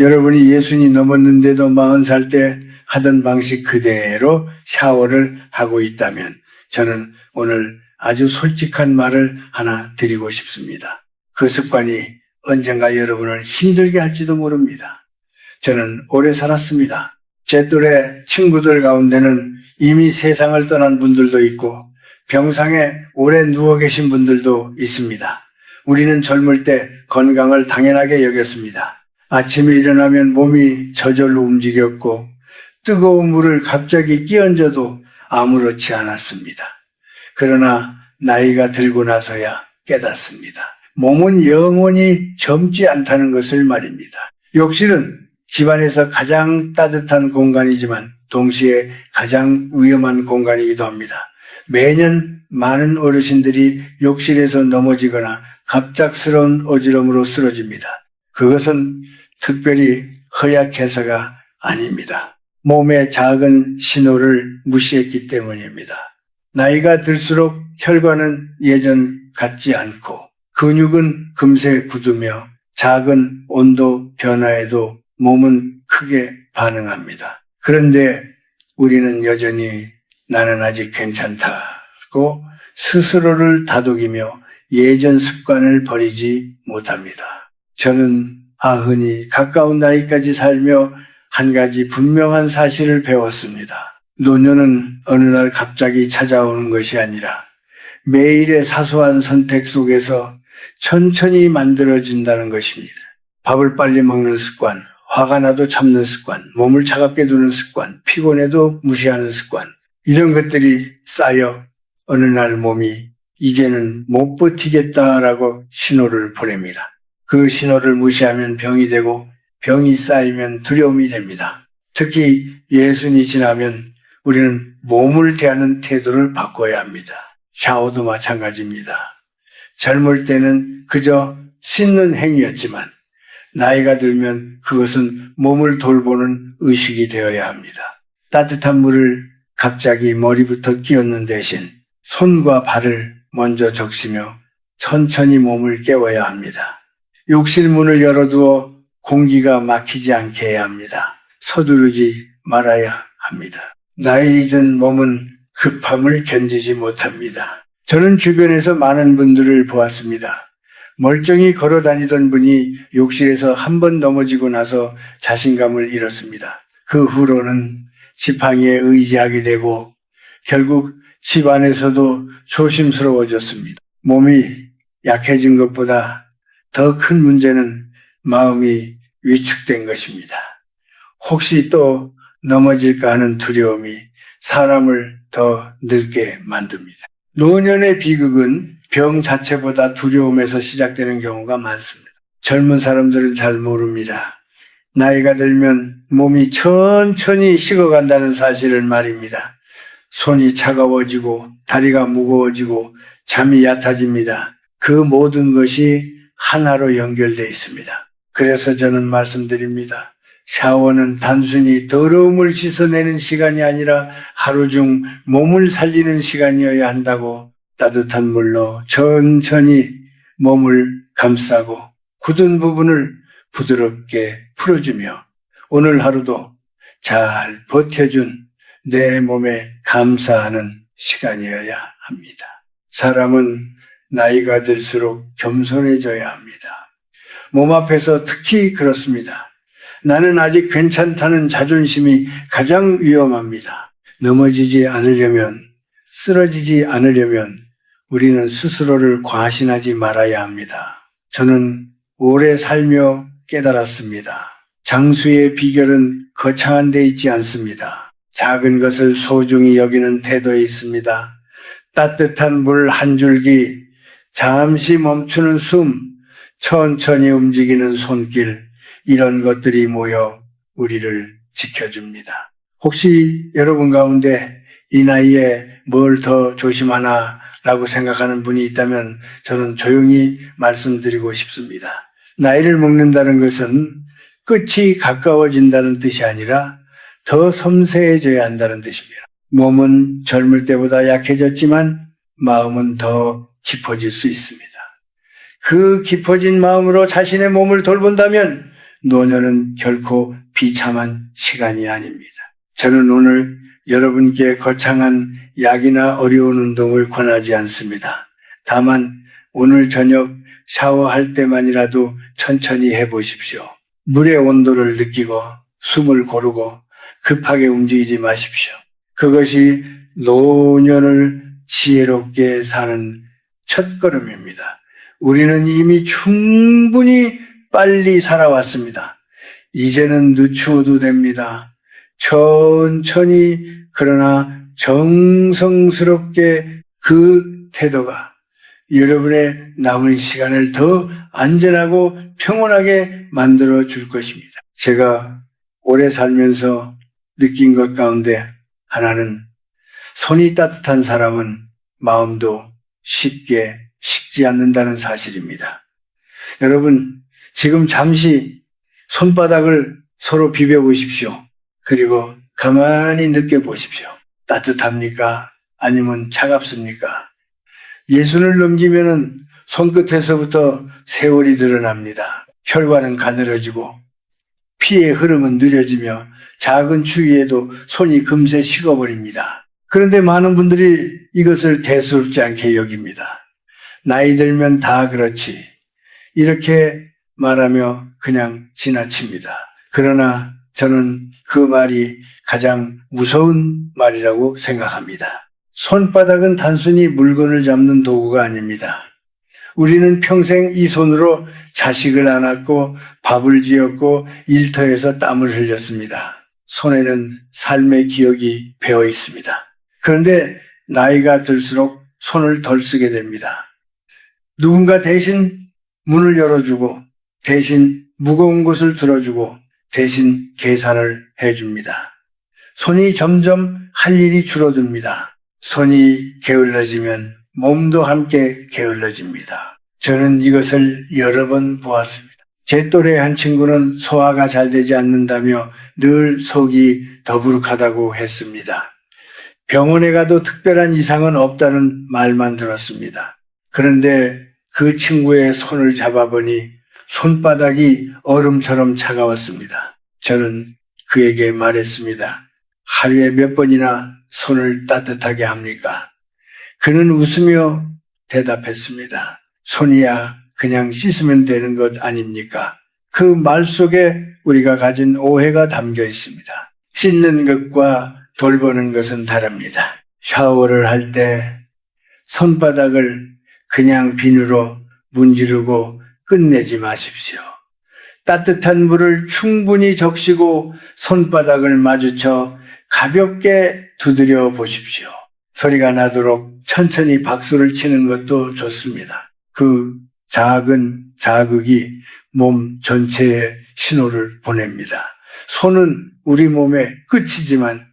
여러분이 예순이 넘었는데도 40살 때 하던 방식 그대로 샤워를 하고 있다면 저는 오늘 아주 솔직한 말을 하나 드리고 싶습니다. 그 습관이 언젠가 여러분을 힘들게 할지도 모릅니다. 저는 오래 살았습니다. 제 또래 친구들 가운데는 이미 세상을 떠난 분들도 있고 병상에 오래 누워 계신 분들도 있습니다. 우리는 젊을 때 건강을 당연하게 여겼습니다. 아침에 일어나면 몸이 저절로 움직였고 뜨거운 물을 갑자기 끼얹어도 아무렇지 않았습니다. 그러나 나이가 들고 나서야 깨닫습니다. 몸은 영원히 젊지 않다는 것을 말입니다. 욕실은 집안에서 가장 따뜻한 공간이지만 동시에 가장 위험한 공간이기도 합니다. 매년 많은 어르신들이 욕실에서 넘어지거나 갑작스러운 어지럼으로 쓰러집니다. 그것은 특별히 허약해서가 아닙니다. 몸의 작은 신호를 무시했기 때문입니다. 나이가 들수록 혈관은 예전 같지 않고 근육은 금세 굳으며 작은 온도 변화에도 몸은 크게 반응합니다. 그런데 우리는 여전히 나는 아직 괜찮다고 스스로를 다독이며 예전 습관을 버리지 못합니다. 저는 90이 가까운 나이까지 살며 한 가지 분명한 사실을 배웠습니다. 노년은 어느 날 갑자기 찾아오는 것이 아니라 매일의 사소한 선택 속에서 천천히 만들어진다는 것입니다. 밥을 빨리 먹는 습관, 화가 나도 참는 습관, 몸을 차갑게 두는 습관, 피곤해도 무시하는 습관, 이런 것들이 쌓여 어느 날 몸이 이제는 못 버티겠다라고 신호를 보냅니다. 그 신호를 무시하면 병이 되고 병이 쌓이면 두려움이 됩니다. 특히 예순이 지나면 우리는 몸을 대하는 태도를 바꿔야 합니다. 샤워도 마찬가지입니다. 젊을 때는 그저 씻는 행위였지만 나이가 들면 그것은 몸을 돌보는 의식이 되어야 합니다. 따뜻한 물을 갑자기 머리부터 끼얹는 대신 손과 발을 먼저 적시며 천천히 몸을 깨워야 합니다. 욕실 문을 열어두어 공기가 막히지 않게 해야 합니다. 서두르지 말아야 합니다. 나이 든 몸은 급함을 견디지 못합니다. 저는 주변에서 많은 분들을 보았습니다. 멀쩡히 걸어 다니던 분이 욕실에서 한 번 넘어지고 나서 자신감을 잃었습니다. 그 후로는 지팡이에 의지하게 되고 결국 집 안에서도 조심스러워졌습니다. 몸이 약해진 것보다 더 큰 문제는 마음이 위축된 것입니다. 혹시 또 넘어질까 하는 두려움이 사람을 더 늙게 만듭니다. 노년의 비극은 병 자체보다 두려움에서 시작되는 경우가 많습니다. 젊은 사람들은 잘 모릅니다. 나이가 들면 몸이 천천히 식어간다는 사실을 말입니다. 손이 차가워지고 다리가 무거워지고 잠이 얕아집니다. 그 모든 것이 하나로 연결되어 있습니다. 그래서 저는 말씀드립니다. 샤워는 단순히 더러움을 씻어내는 시간이 아니라 하루 중 몸을 살리는 시간이어야 한다고 따뜻한 물로 천천히 몸을 감싸고 굳은 부분을 부드럽게 풀어주며 오늘 하루도 잘 버텨준 내 몸에 감사하는 시간이어야 합니다. 사람은 나이가 들수록 겸손해져야 합니다. 몸 앞에서 특히 그렇습니다. 나는 아직 괜찮다는 자존심이 가장 위험합니다. 넘어지지 않으려면, 쓰러지지 않으려면 우리는 스스로를 과신하지 말아야 합니다. 저는 오래 살며 깨달았습니다. 장수의 비결은 거창한 데 있지 않습니다. 작은 것을 소중히 여기는 태도에 있습니다. 따뜻한 물 한 줄기, 잠시 멈추는 숨, 천천히 움직이는 손길, 이런 것들이 모여 우리를 지켜줍니다. 혹시 여러분 가운데 이 나이에 뭘 더 조심하나 라고 생각하는 분이 있다면 저는 조용히 말씀드리고 싶습니다. 나이를 먹는다는 것은 끝이 가까워진다는 뜻이 아니라 더 섬세해져야 한다는 뜻입니다. 몸은 젊을 때보다 약해졌지만 마음은 더 깊어질 수 있습니다. 그 깊어진 마음으로 자신의 몸을 돌본다면 노년은 결코 비참한 시간이 아닙니다. 저는 오늘 여러분께 거창한 약이나 어려운 운동을 권하지 않습니다. 다만 오늘 저녁 샤워할 때만이라도 천천히 해보십시오. 물의 온도를 느끼고 숨을 고르고 급하게 움직이지 마십시오. 그것이 노년을 지혜롭게 사는 첫걸음입니다. 우리는 이미 충분히 빨리 살아왔습니다. 이제는 늦추어도 됩니다. 천천히 그러나 정성스럽게 그 태도가 여러분의 남은 시간을 더 안전하고 평온하게 만들어 줄 것입니다. 제가 오래 살면서 느낀 것 가운데 하나는 손이 따뜻한 사람은 마음도 쉽게 식지 않는다는 사실입니다. 여러분, 지금 잠시 손바닥을 서로 비벼보십시오. 그리고 가만히 느껴보십시오. 따뜻합니까? 아니면 차갑습니까? 예순을 넘기면은 손끝에서부터 세월이 드러납니다. 혈관은 가늘어지고 피의 흐름은 느려지며 작은 추위에도 손이 금세 식어버립니다. 그런데 많은 분들이 이것을 대수롭지 않게 여깁니다. 나이 들면 다 그렇지. 이렇게 말하며 그냥 지나칩니다. 그러나 저는 그 말이 가장 무서운 말이라고 생각합니다. 손바닥은 단순히 물건을 잡는 도구가 아닙니다. 우리는 평생 이 손으로 자식을 안았고 밥을 지었고 일터에서 땀을 흘렸습니다. 손에는 삶의 기억이 배어 있습니다. 그런데 나이가 들수록 손을 덜 쓰게 됩니다. 누군가 대신 문을 열어주고 대신 무거운 것을 들어주고 대신 계산을 해줍니다. 손이 점점 할 일이 줄어듭니다. 손이 게을러지면 몸도 함께 게을러집니다. 저는 이것을 여러 번 보았습니다. 제 또래 한 친구는 소화가 잘 되지 않는다며 늘 속이 더부룩하다고 했습니다. 병원에 가도 특별한 이상은 없다는 말만 들었습니다. 그런데 그 친구의 손을 잡아보니 손바닥이 얼음처럼 차가웠습니다. 저는 그에게 말했습니다. 하루에 몇 번이나 손을 따뜻하게 합니까? 그는 웃으며 대답했습니다. 손이야 그냥 씻으면 되는 것 아닙니까? 그 말 속에 우리가 가진 오해가 담겨 있습니다. 씻는 것과 돌보는 것은 다릅니다. 샤워를 할 때 손바닥을 그냥 비누로 문지르고 끝내지 마십시오. 따뜻한 물을 충분히 적시고 손바닥을 마주쳐 가볍게 두드려 보십시오. 소리가 나도록 천천히 박수를 치는 것도 좋습니다. 그 작은 자극이 몸 전체에 신호를 보냅니다. 손은 우리 몸의 끝이지만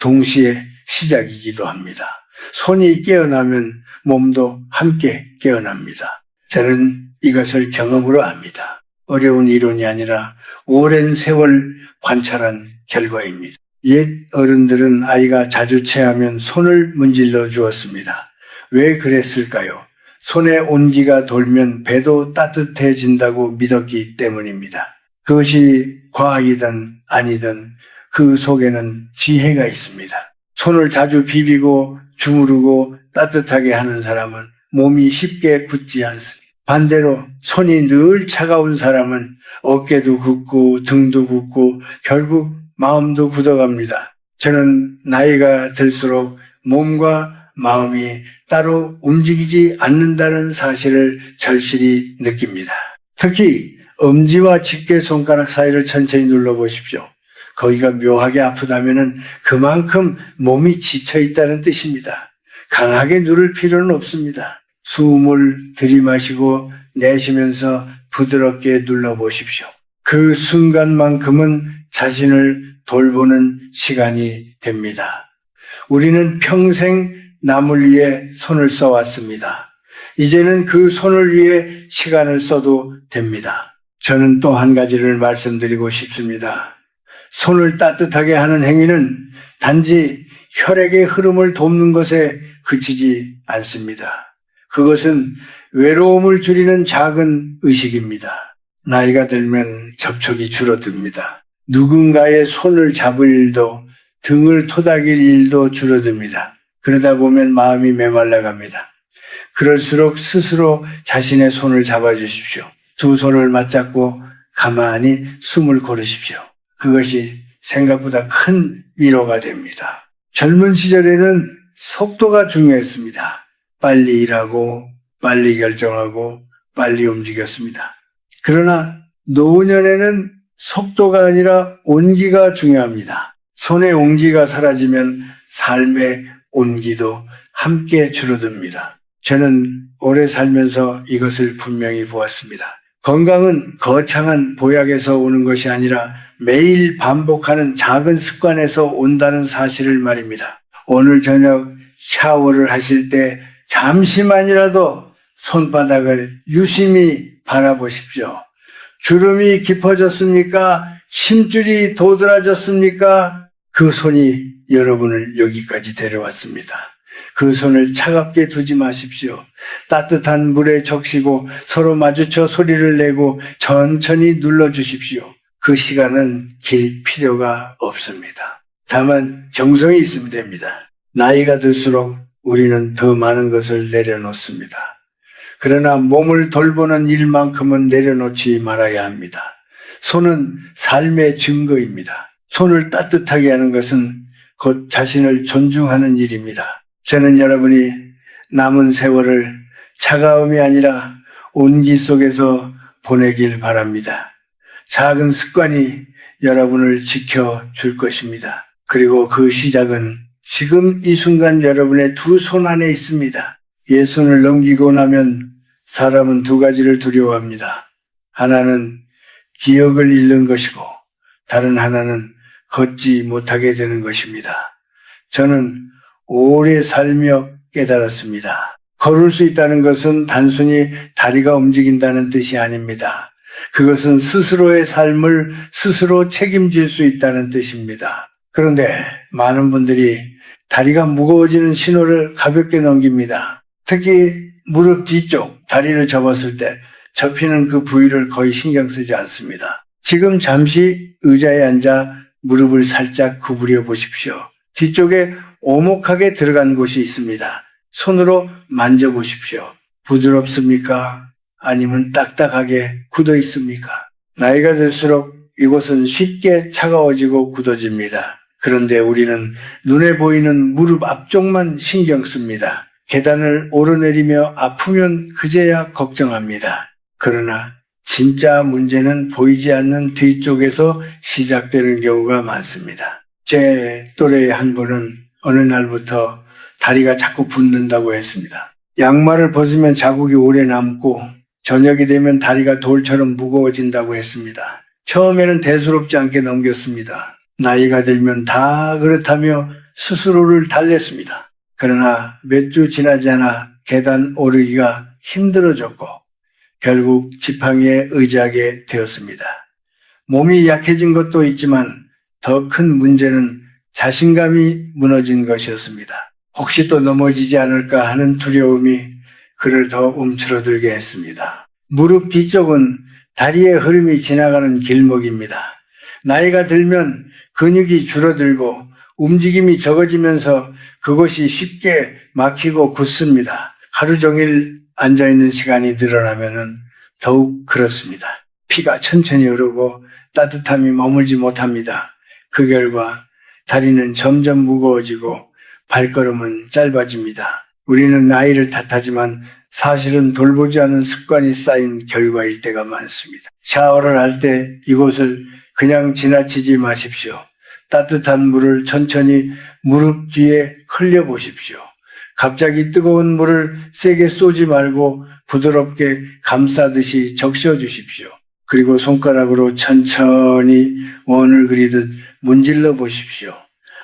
동시에 시작이기도 합니다. 손이 깨어나면 몸도 함께 깨어납니다. 저는 이것을 경험으로 압니다. 어려운 이론이 아니라 오랜 세월 관찰한 결과입니다. 옛 어른들은 아이가 자주 체하면 손을 문질러 주었습니다. 왜 그랬을까요? 손에 온기가 돌면 배도 따뜻해진다고 믿었기 때문입니다. 그것이 과학이든 아니든 그 속에는 지혜가 있습니다. 손을 자주 비비고 주무르고 따뜻하게 하는 사람은 몸이 쉽게 굳지 않습니다. 반대로 손이 늘 차가운 사람은 어깨도 굳고 등도 굳고 결국 마음도 굳어갑니다. 저는 나이가 들수록 몸과 마음이 따로 움직이지 않는다는 사실을 절실히 느낍니다. 특히 엄지와 집게 손가락 사이를 천천히 눌러보십시오. 거기가 묘하게 아프다면 그만큼 몸이 지쳐 있다는 뜻입니다. 강하게 누를 필요는 없습니다. 숨을 들이마시고 내쉬면서 부드럽게 눌러보십시오. 그 순간만큼은 자신을 돌보는 시간이 됩니다. 우리는 평생 남을 위해 손을 써왔습니다. 이제는 그 손을 위해 시간을 써도 됩니다. 저는 또 한 가지를 말씀드리고 싶습니다. 손을 따뜻하게 하는 행위는 단지 혈액의 흐름을 돕는 것에 그치지 않습니다. 그것은 외로움을 줄이는 작은 의식입니다. 나이가 들면 접촉이 줄어듭니다. 누군가의 손을 잡을 일도 등을 토닥일 일도 줄어듭니다. 그러다 보면 마음이 메말라갑니다. 그럴수록 스스로 자신의 손을 잡아주십시오. 두 손을 맞잡고 가만히 숨을 고르십시오. 그것이 생각보다 큰 위로가 됩니다. 젊은 시절에는 속도가 중요했습니다. 빨리 일하고 빨리 결정하고 빨리 움직였습니다. 그러나 노년에는 속도가 아니라 온기가 중요합니다. 손의 온기가 사라지면 삶의 온기도 함께 줄어듭니다. 저는 오래 살면서 이것을 분명히 보았습니다. 건강은 거창한 보약에서 오는 것이 아니라 매일 반복하는 작은 습관에서 온다는 사실을 말입니다. 오늘 저녁 샤워를 하실 때 잠시만이라도 손바닥을 유심히 바라보십시오. 주름이 깊어졌습니까? 힘줄이 도드라졌습니까? 그 손이 여러분을 여기까지 데려왔습니다. 그 손을 차갑게 두지 마십시오. 따뜻한 물에 적시고 서로 마주쳐 소리를 내고 천천히 눌러주십시오. 그 시간은 길 필요가 없습니다. 다만 정성이 있으면 됩니다. 나이가 들수록 우리는 더 많은 것을 내려놓습니다. 그러나 몸을 돌보는 일만큼은 내려놓지 말아야 합니다. 손은 삶의 증거입니다. 손을 따뜻하게 하는 것은 곧 자신을 존중하는 일입니다. 저는 여러분이 남은 세월을 차가움이 아니라 온기 속에서 보내길 바랍니다. 작은 습관이 여러분을 지켜줄 것입니다. 그리고 그 시작은 지금 이 순간 여러분의 두 손 안에 있습니다. 옛손을 넘기고 나면 사람은 두 가지를 두려워합니다. 하나는 기억을 잃는 것이고 다른 하나는 걷지 못하게 되는 것입니다. 저는 오래 살며 깨달았습니다. 걸을 수 있다는 것은 단순히 다리가 움직인다는 뜻이 아닙니다. 그것은 스스로의 삶을 스스로 책임질 수 있다는 뜻입니다. 그런데 많은 분들이 다리가 무거워지는 신호를 가볍게 넘깁니다. 특히 무릎 뒤쪽 다리를 접었을 때 접히는 그 부위를 거의 신경 쓰지 않습니다. 지금 잠시 의자에 앉아 무릎을 살짝 구부려 보십시오. 뒤쪽에 오목하게 들어간 곳이 있습니다. 손으로 만져보십시오. 부드럽습니까? 아니면 딱딱하게 굳어 있습니까? 나이가 들수록 이곳은 쉽게 차가워지고 굳어집니다. 그런데 우리는 눈에 보이는 무릎 앞쪽만 신경 씁니다. 계단을 오르내리며 아프면 그제야 걱정합니다. 그러나 진짜 문제는 보이지 않는 뒤쪽에서 시작되는 경우가 많습니다. 제 또래의 한 분은 어느 날부터 다리가 자꾸 붓는다고 했습니다. 양말을 벗으면 자국이 오래 남고 저녁이 되면 다리가 돌처럼 무거워진다고 했습니다. 처음에는 대수롭지 않게 넘겼습니다. 나이가 들면 다 그렇다며 스스로를 달랬습니다. 그러나 몇 주 지나지 않아 계단 오르기가 힘들어졌고 결국 지팡이에 의지하게 되었습니다. 몸이 약해진 것도 있지만 더 큰 문제는 자신감이 무너진 것이었습니다. 혹시 또 넘어지지 않을까 하는 두려움이 그를 더 움츠러들게 했습니다. 무릎 뒤쪽은 다리의 흐름이 지나가는 길목입니다. 나이가 들면 근육이 줄어들고 움직임이 적어지면서 그것이 쉽게 막히고 굳습니다. 하루 종일 앉아있는 시간이 늘어나면 더욱 그렇습니다. 피가 천천히 흐르고 따뜻함이 머물지 못합니다. 그 결과 다리는 점점 무거워지고 발걸음은 짧아집니다. 우리는 나이를 탓하지만 사실은 돌보지 않은 습관이 쌓인 결과일 때가 많습니다. 샤워를 할 때 이곳을 그냥 지나치지 마십시오. 따뜻한 물을 천천히 무릎 뒤에 흘려보십시오. 갑자기 뜨거운 물을 세게 쏘지 말고 부드럽게 감싸듯이 적셔주십시오. 그리고 손가락으로 천천히 원을 그리듯 문질러 보십시오.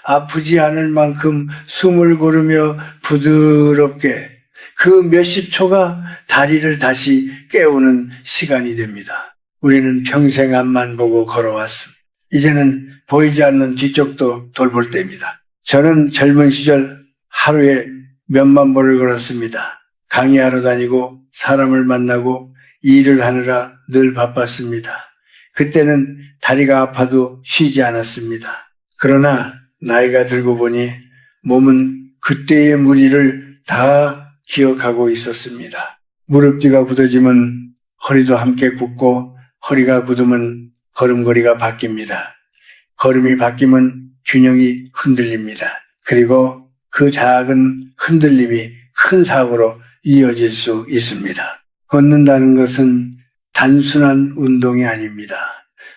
아프지 않을 만큼 숨을 고르며 부드럽게 그 몇십 초가 다리를 다시 깨우는 시간이 됩니다. 우리는 평생 앞만 보고 걸어왔습니다. 이제는 보이지 않는 뒤쪽도 돌볼 때입니다. 저는 젊은 시절 하루에 몇만 보를 걸었습니다. 강의하러 다니고 사람을 만나고 일을 하느라 늘 바빴습니다. 그때는 다리가 아파도 쉬지 않았습니다. 그러나 나이가 들고 보니 몸은 그때의 무리를 다 기억하고 있었습니다. 무릎 뒤가 굳어지면 허리도 함께 굽고 허리가 굳으면 걸음걸이가 바뀝니다. 걸음이 바뀌면 균형이 흔들립니다. 그리고 그 작은 흔들림이 큰 사고로 이어질 수 있습니다. 걷는다는 것은 단순한 운동이 아닙니다.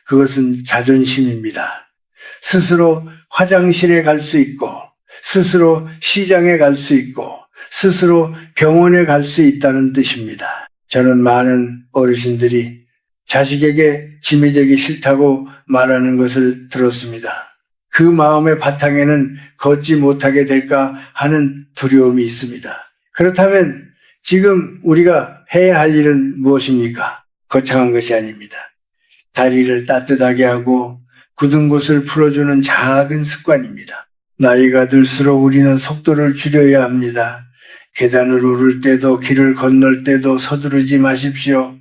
그것은 자존심입니다. 스스로 화장실에 갈 수 있고, 스스로 시장에 갈 수 있고, 스스로 병원에 갈 수 있다는 뜻입니다. 저는 많은 어르신들이 자식에게 짐이 되기 싫다고 말하는 것을 들었습니다. 그 마음의 바탕에는 걷지 못하게 될까 하는 두려움이 있습니다. 그렇다면 지금 우리가 해야 할 일은 무엇입니까? 거창한 것이 아닙니다. 다리를 따뜻하게 하고 굳은 곳을 풀어주는 작은 습관입니다. 나이가 들수록 우리는 속도를 줄여야 합니다. 계단을 오를 때도 길을 건널 때도 서두르지 마십시오.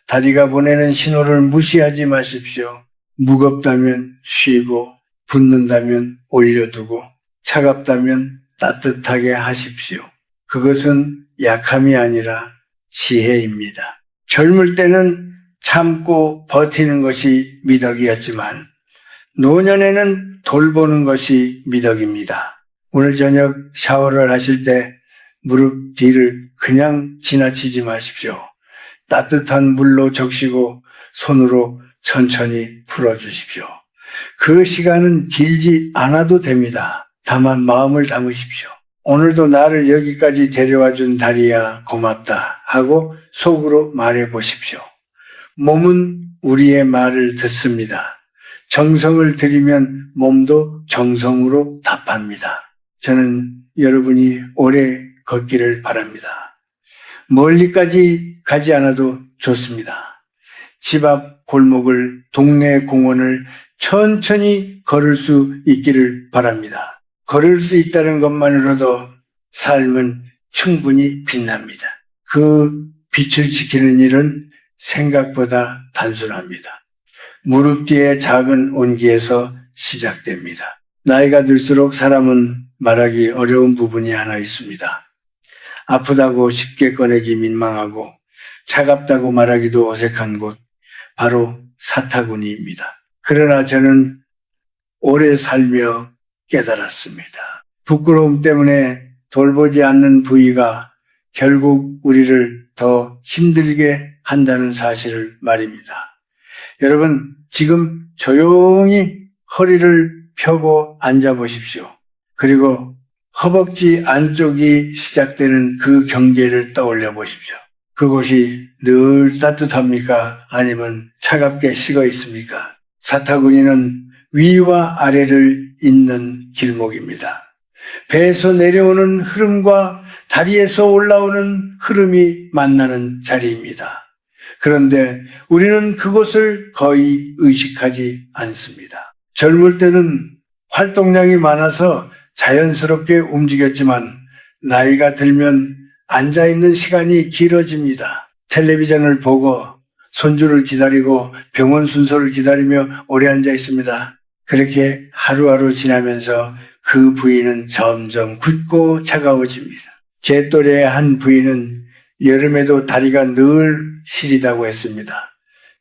다리가 보내는 신호를 무시하지 마십시오. 무겁다면 쉬고 붓는다면 올려두고 차갑다면 따뜻하게 하십시오. 그것은 약함이 아니라 지혜입니다. 젊을 때는 참고 버티는 것이 미덕이었지만 노년에는 돌보는 것이 미덕입니다. 오늘 저녁 샤워를 하실 때 무릎 뒤를 그냥 지나치지 마십시오. 따뜻한 물로 적시고 손으로 천천히 풀어주십시오. 그 시간은 길지 않아도 됩니다. 다만 마음을 담으십시오. 오늘도 나를 여기까지 데려와 준 다리야 고맙다 하고 속으로 말해 보십시오. 몸은 우리의 말을 듣습니다. 정성을 들이면 몸도 정성으로 답합니다. 저는 여러분이 오래 걷기를 바랍니다. 멀리까지 가지 않아도 좋습니다. 집 앞 골목을, 동네 공원을 천천히 걸을 수 있기를 바랍니다. 걸을 수 있다는 것만으로도 삶은 충분히 빛납니다. 그 빛을 지키는 일은 생각보다 단순합니다. 무릎 뒤의 작은 온기에서 시작됩니다. 나이가 들수록 사람은 말하기 어려운 부분이 하나 있습니다. 아프다고 쉽게 꺼내기 민망하고 차갑다고 말하기도 어색한 곳, 바로 사타구니입니다. 그러나 저는 오래 살며 깨달았습니다. 부끄러움 때문에 돌보지 않는 부위가 결국 우리를 더 힘들게 한다는 사실을 말입니다. 여러분, 지금 조용히 허리를 펴고 앉아 보십시오. 그리고 허벅지 안쪽이 시작되는 그 경계를 떠올려 보십시오. 그곳이 늘 따뜻합니까? 아니면 차갑게 식어 있습니까? 사타구니는 위와 아래를 잇는 길목입니다. 배에서 내려오는 흐름과 다리에서 올라오는 흐름이 만나는 자리입니다. 그런데 우리는 그곳을 거의 의식하지 않습니다. 젊을 때는 활동량이 많아서 자연스럽게 움직였지만 나이가 들면 앉아있는 시간이 길어집니다. 텔레비전을 보고 손주를 기다리고 병원 순서를 기다리며 오래 앉아 있습니다. 그렇게 하루하루 지나면서 그 부위는 점점 굳고 차가워집니다. 제 또래의 한 부인은 여름에도 다리가 늘 시리다고 했습니다.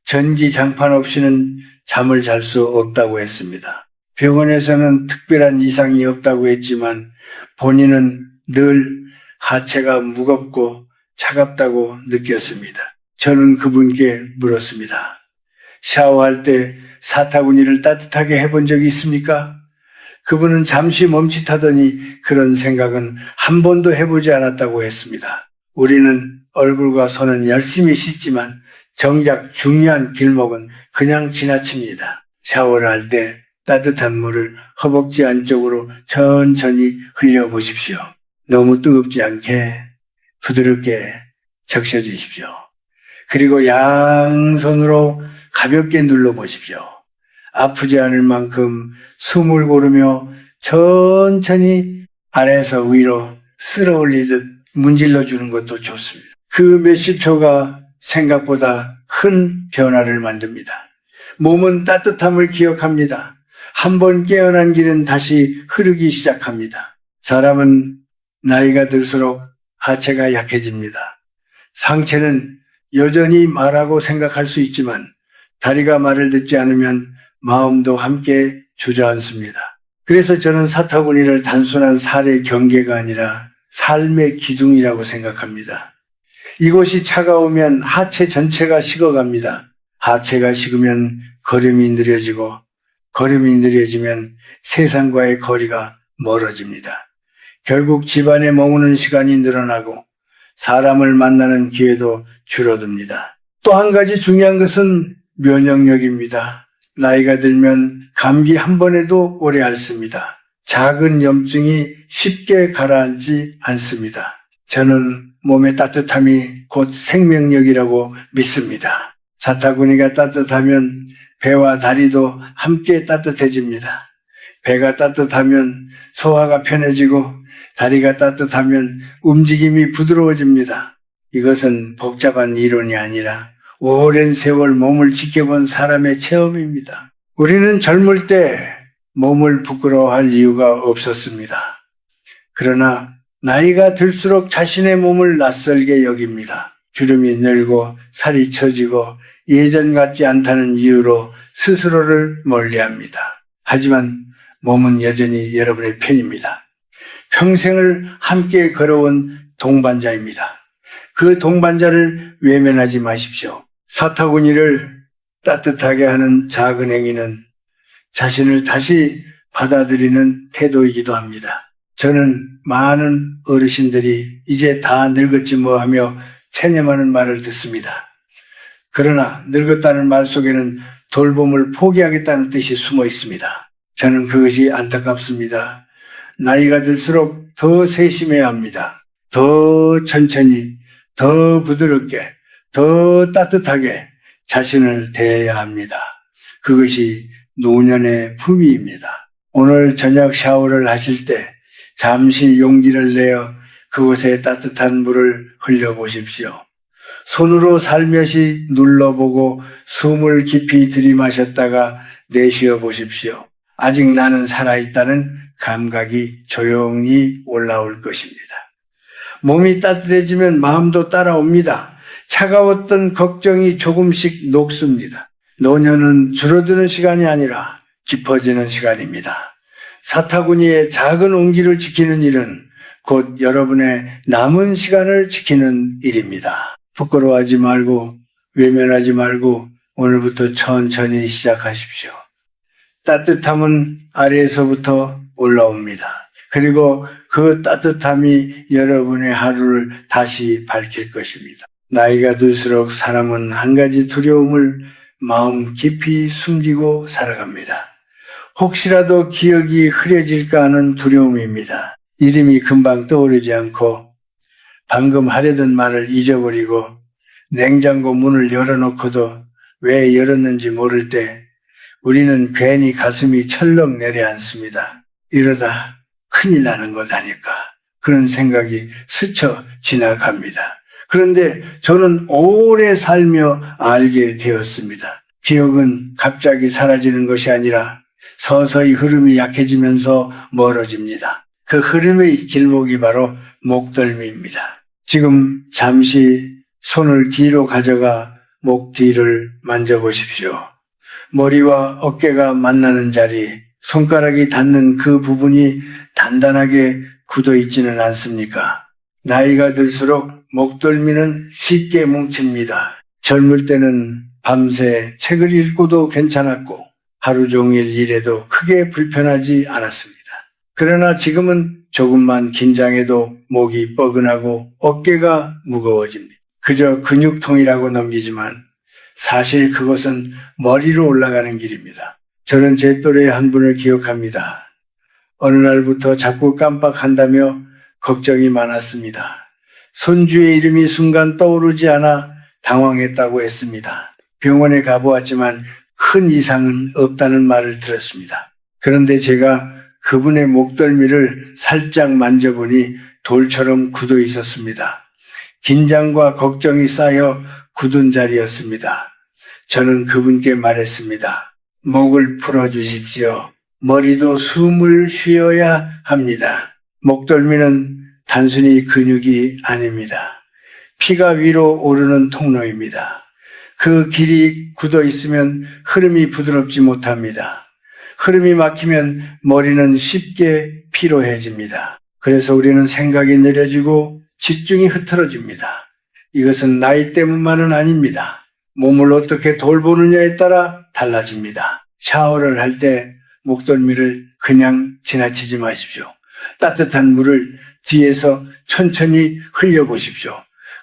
전기 장판 없이는 잠을 잘 수 없다고 했습니다. 병원에서는 특별한 이상이 없다고 했지만 본인은 늘 하체가 무겁고 차갑다고 느꼈습니다. 저는 그분께 물었습니다. 샤워할 때 사타구니를 따뜻하게 해본 적이 있습니까? 그분은 잠시 멈칫하더니 그런 생각은 한 번도 해보지 않았다고 했습니다. 우리는 얼굴과 손은 열심히 씻지만 정작 중요한 길목은 그냥 지나칩니다. 샤워를 할 때 따뜻한 물을 허벅지 안쪽으로 천천히 흘려보십시오. 너무 뜨겁지 않게 부드럽게 적셔주십시오. 그리고 양손으로 가볍게 눌러보십시오. 아프지 않을 만큼 숨을 고르며 천천히 아래에서 위로 쓸어 올리듯 문질러 주는 것도 좋습니다. 그 몇십 초가 생각보다 큰 변화를 만듭니다. 몸은 따뜻함을 기억합니다. 한번 깨어난 길은 다시 흐르기 시작합니다. 사람은 나이가 들수록 하체가 약해집니다. 상체는 여전히 말하고 생각할 수 있지만 다리가 말을 듣지 않으면 마음도 함께 주저앉습니다. 그래서 저는 사타구니를 단순한 살의 경계가 아니라 삶의 기둥이라고 생각합니다. 이곳이 차가우면 하체 전체가 식어갑니다. 하체가 식으면 걸음이 느려지고 걸음이 느려지면 세상과의 거리가 멀어집니다. 결국 집안에 머무는 시간이 늘어나고 사람을 만나는 기회도 줄어듭니다. 또 한 가지 중요한 것은 면역력입니다. 나이가 들면 감기 한 번에도 오래 앓습니다. 작은 염증이 쉽게 가라앉지 않습니다. 저는 몸의 따뜻함이 곧 생명력이라고 믿습니다. 사타구니가 따뜻하면 배와 다리도 함께 따뜻해집니다. 배가 따뜻하면 소화가 편해지고 다리가 따뜻하면 움직임이 부드러워집니다. 이것은 복잡한 이론이 아니라 오랜 세월 몸을 지켜본 사람의 체험입니다. 우리는 젊을 때 몸을 부끄러워할 이유가 없었습니다. 그러나 나이가 들수록 자신의 몸을 낯설게 여깁니다. 주름이 늘고 살이 처지고 예전 같지 않다는 이유로 스스로를 멀리합니다. 하지만 몸은 여전히 여러분의 편입니다. 평생을 함께 걸어온 동반자입니다. 그 동반자를 외면하지 마십시오. 사타구니를 따뜻하게 하는 작은 행위는 자신을 다시 받아들이는 태도이기도 합니다. 저는 많은 어르신들이 이제 다 늙었지 뭐 하며 체념하는 말을 듣습니다. 그러나 늙었다는 말 속에는 돌봄을 포기하겠다는 뜻이 숨어 있습니다. 저는 그것이 안타깝습니다. 나이가 들수록 더 세심해야 합니다. 더 천천히, 더 부드럽게, 더 따뜻하게 자신을 대해야 합니다. 그것이 노년의 품위입니다. 오늘 저녁 샤워를 하실 때 잠시 용기를 내어 그곳에 따뜻한 물을 흘려보십시오. 손으로 살며시 눌러보고 숨을 깊이 들이마셨다가 내쉬어 보십시오. 아직 나는 살아있다는 감각이 조용히 올라올 것입니다. 몸이 따뜻해지면 마음도 따라옵니다. 차가웠던 걱정이 조금씩 녹습니다. 노년은 줄어드는 시간이 아니라 깊어지는 시간입니다. 사타구니의 작은 온기를 지키는 일은 곧 여러분의 남은 시간을 지키는 일입니다. 부끄러워하지 말고 외면하지 말고 오늘부터 천천히 시작하십시오. 따뜻함은 아래에서부터 올라옵니다. 그리고 그 따뜻함이 여러분의 하루를 다시 밝힐 것입니다. 나이가 들수록 사람은 한 가지 두려움을 마음 깊이 숨기고 살아갑니다. 혹시라도 기억이 흐려질까 하는 두려움입니다. 이름이 금방 떠오르지 않고 방금 하려던 말을 잊어버리고 냉장고 문을 열어놓고도 왜 열었는지 모를 때 우리는 괜히 가슴이 철렁 내려앉습니다. 이러다 큰일 나는 것 아닐까 그런 생각이 스쳐 지나갑니다. 그런데 저는 오래 살며 알게 되었습니다. 기억은 갑자기 사라지는 것이 아니라 서서히 흐름이 약해지면서 멀어집니다. 그 흐름의 길목이 바로 목덜미입니다. 지금 잠시 손을 뒤로 가져가 목 뒤를 만져보십시오. 머리와 어깨가 만나는 자리, 손가락이 닿는 그 부분이 단단하게 굳어 있지는 않습니까? 나이가 들수록 목덜미는 쉽게 뭉칩니다. 젊을 때는 밤새 책을 읽고도 괜찮았고 하루 종일 일해도 크게 불편하지 않았습니다. 그러나 지금은 조금만 긴장해도 목이 뻐근하고 어깨가 무거워집니다. 그저 근육통이라고 넘기지만 사실 그것은 머리로 올라가는 길입니다. 저는 제 또래의 한 분을 기억합니다. 어느 날부터 자꾸 깜빡한다며 걱정이 많았습니다. 손주의 이름이 순간 떠오르지 않아 당황했다고 했습니다. 병원에 가보았지만 큰 이상은 없다는 말을 들었습니다. 그런데 제가 그분의 목덜미를 살짝 만져보니 돌처럼 굳어 있었습니다. 긴장과 걱정이 쌓여 굳은 자리였습니다. 저는 그분께 말했습니다. 목을 풀어주십시오. 머리도 숨을 쉬어야 합니다. 목덜미는 단순히 근육이 아닙니다. 피가 위로 오르는 통로입니다. 그 길이 굳어 있으면 흐름이 부드럽지 못합니다. 흐름이 막히면 머리는 쉽게 피로해집니다. 그래서 우리는 생각이 느려지고 집중이 흐트러집니다. 이것은 나이 때문만은 아닙니다. 몸을 어떻게 돌보느냐에 따라 달라집니다. 샤워를 할 때 목덜미를 그냥 지나치지 마십시오. 따뜻한 물을 뒤에서 천천히 흘려보십시오.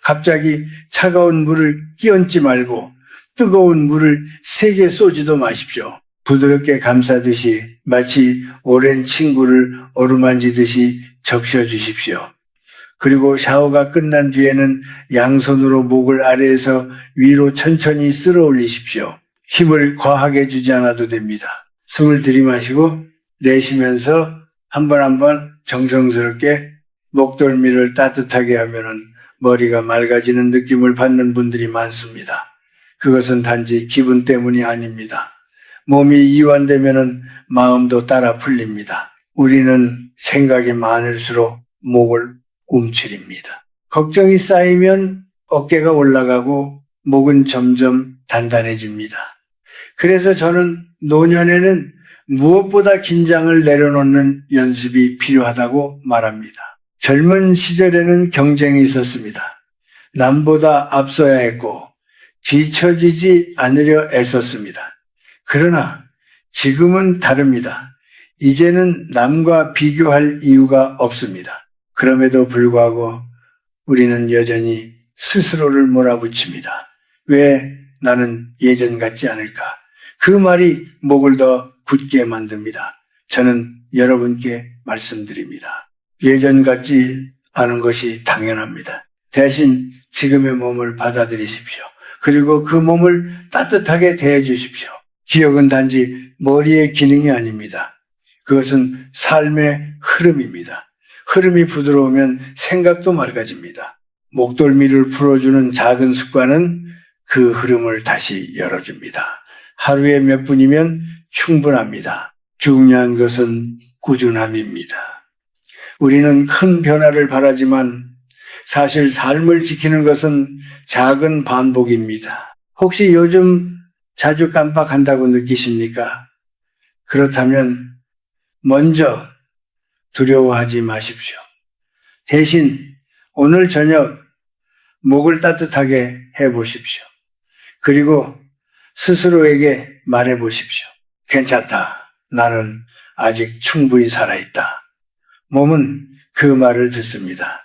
갑자기 차가운 물을 끼얹지 말고 뜨거운 물을 세게 쏘지도 마십시오. 부드럽게 감싸듯이 마치 오랜 친구를 어루만지듯이 적셔주십시오. 그리고 샤워가 끝난 뒤에는 양손으로 목을 아래에서 위로 천천히 쓸어 올리십시오. 힘을 과하게 주지 않아도 됩니다. 숨을 들이마시고 내쉬면서 한 번 정성스럽게 목덜미를 따뜻하게 하면은 머리가 맑아지는 느낌을 받는 분들이 많습니다. 그것은 단지 기분 때문이 아닙니다. 몸이 이완되면은 마음도 따라 풀립니다. 우리는 생각이 많을수록 목을 움츠립니다. 걱정이 쌓이면 어깨가 올라가고 목은 점점 단단해집니다. 그래서 저는 노년에는 무엇보다 긴장을 내려놓는 연습이 필요하다고 말합니다. 젊은 시절에는 경쟁이 있었습니다. 남보다 앞서야 했고 뒤처지지 않으려 애썼습니다. 그러나 지금은 다릅니다. 이제는 남과 비교할 이유가 없습니다. 그럼에도 불구하고 우리는 여전히 스스로를 몰아붙입니다. 왜 나는 예전 같지 않을까? 그 말이 목을 더 굳게 만듭니다. 저는 여러분께 말씀드립니다. 예전 같지 않은 것이 당연합니다. 대신 지금의 몸을 받아들이십시오. 그리고 그 몸을 따뜻하게 대해 주십시오. 기억은 단지 머리의 기능이 아닙니다. 그것은 삶의 흐름입니다. 흐름이 부드러우면 생각도 맑아집니다. 목덜미를 풀어주는 작은 습관은 그 흐름을 다시 열어줍니다. 하루에 몇 분이면 충분합니다. 중요한 것은 꾸준함입니다. 우리는 큰 변화를 바라지만 사실 삶을 지키는 것은 작은 반복입니다. 혹시 요즘 자주 깜빡한다고 느끼십니까? 그렇다면 먼저 두려워하지 마십시오. 대신 오늘 저녁 목을 따뜻하게 해보십시오. 그리고 스스로에게 말해보십시오. 괜찮다. 나는 아직 충분히 살아있다. 몸은 그 말을 듣습니다.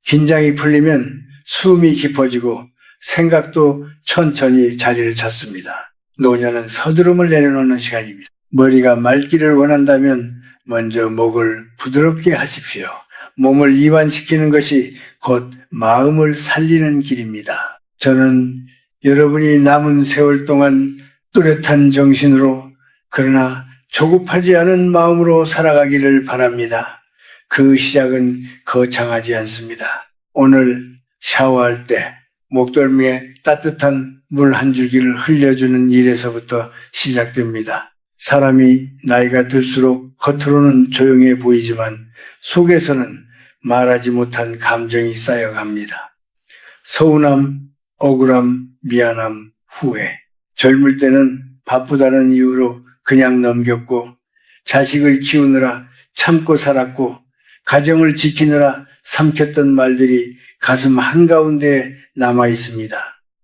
긴장이 풀리면 숨이 깊어지고 생각도 천천히 자리를 찾습니다. 노년은 서두름을 내려놓는 시간입니다. 머리가 맑기를 원한다면 먼저 목을 부드럽게 하십시오. 몸을 이완시키는 것이 곧 마음을 살리는 길입니다. 저는 여러분이 남은 세월 동안 뚜렷한 정신으로 그러나 조급하지 않은 마음으로 살아가기를 바랍니다. 그 시작은 거창하지 않습니다. 오늘 샤워할 때 목덜미에 따뜻한 물 한 줄기를 흘려주는 일에서부터 시작됩니다. 사람이 나이가 들수록 겉으로는 조용해 보이지만 속에서는 말하지 못한 감정이 쌓여갑니다. 서운함, 억울함, 미안함, 후회. 젊을 때는 바쁘다는 이유로 그냥 넘겼고 자식을 키우느라 참고 살았고 가정을 지키느라 삼켰던 말들이 가슴 한가운데에 남아 있습니다.